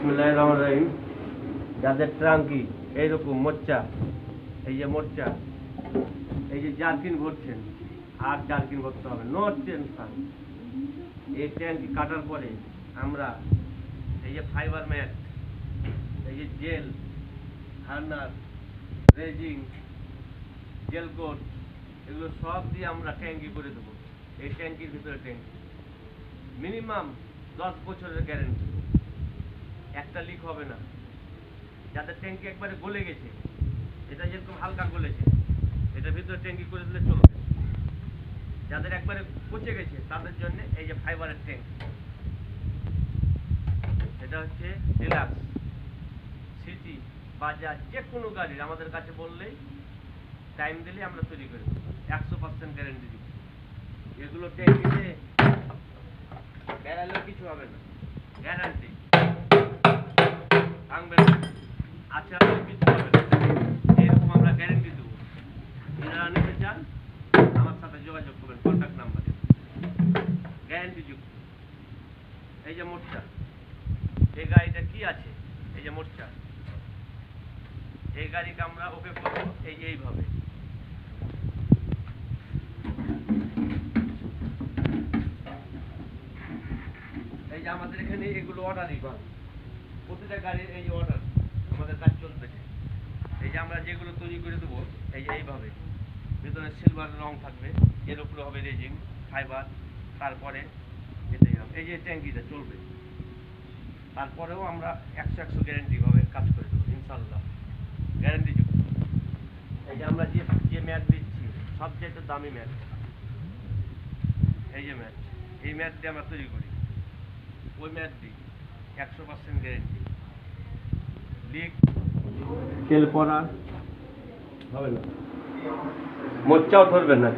বিসমিল্লাহির রহমানির রহিম। যাদের ট্রাঙ্কি এইরকম মোর্চা, এই যে মোর্চা, এই যে জার্কিন ভরছেন, আর জার্কিন ভরতে হবে, নো টেনশন। এই ট্যাঙ্কি কাটার পরে আমরা এই যে ফাইবার ম্যাট, এই যে জেল, হার্নার, রেজিং, জেল কোট, এগুলো সব দিয়ে আমরা ট্যাঙ্কি করে দেবো। এই ট্যাঙ্কির ভিতরে ট্যাঙ্কি মিনিমাম 10 বছরের গ্যারেন্টি, একটা লিক হবে না। যাদের ট্যাঙ্কি একবারে গলে গেছে, এটা যেরকম হালকা গলেছে, এটার ভিতরে ট্যাঙ্কি করে দিলে চলবে। যাদের একবারে পচে গেছে তাদের জন্য এই যে ফাইবারের ট্যাঙ্ক, এটা হচ্ছে ডিলাক্স, সিটি, বাজাজ, যে কোনো গাড়ির আমাদের কাছে বললেই, টাইম দিলে আমরা তৈরি করে দেবো, 100% গ্যারেন্টি দিচ্ছি। এগুলো ট্যাঙ্কিতে বেড়ালেও কিছু হবে না, গ্যারান্টি। ভাঙবে না, আচ্ছা কিছু হবে না, এরকম আমরা গ্যারেন্টি দেবো। যারা নিতে চান আমার সাথে যোগাযোগ করবেন, কন্ট্যাক্ট নাম্বারে, গ্যারেন্টি যুক্ত। এই যে মোর্চা, এই গাড়িটা কি আছে, এই যে মোর্চা, এই গাড়িকে আমরা ওকে করবো এইভাবে। এই যে আমাদের এখানে এগুলো অর্ডারই পান, প্রতিটা গাড়ির এই যে অর্ডার, আমাদের কাজ চলতেছে। এই যে আমরা যেগুলো তৈরি করে দেবো, এই যে এইভাবে ভিতরে সিলভার রং থাকবে, এর উপরে হবে রেজিং, ফাইবার, তারপরে এটাই হবে। এই যে ট্যাঙ্কিটা চলবে, তারপরেও আমরা 100 গ্যারেন্টি ভাবে কাজ করে দেবো ইনশাল্লাহ, গ্যারেন্টি যুক্ত। এই যে আমরা যে ম্যাট দিচ্ছি সবচেয়ে দামি ম্যাট, এই যে ম্যাট, এই ম্যাট দিয়ে আমরা তৈরি করি, ওই ম্যাট দিই 100% গ্যারেন্টি। লিক, তেল পড়া হবে না, মোর্চাও ধরবে না।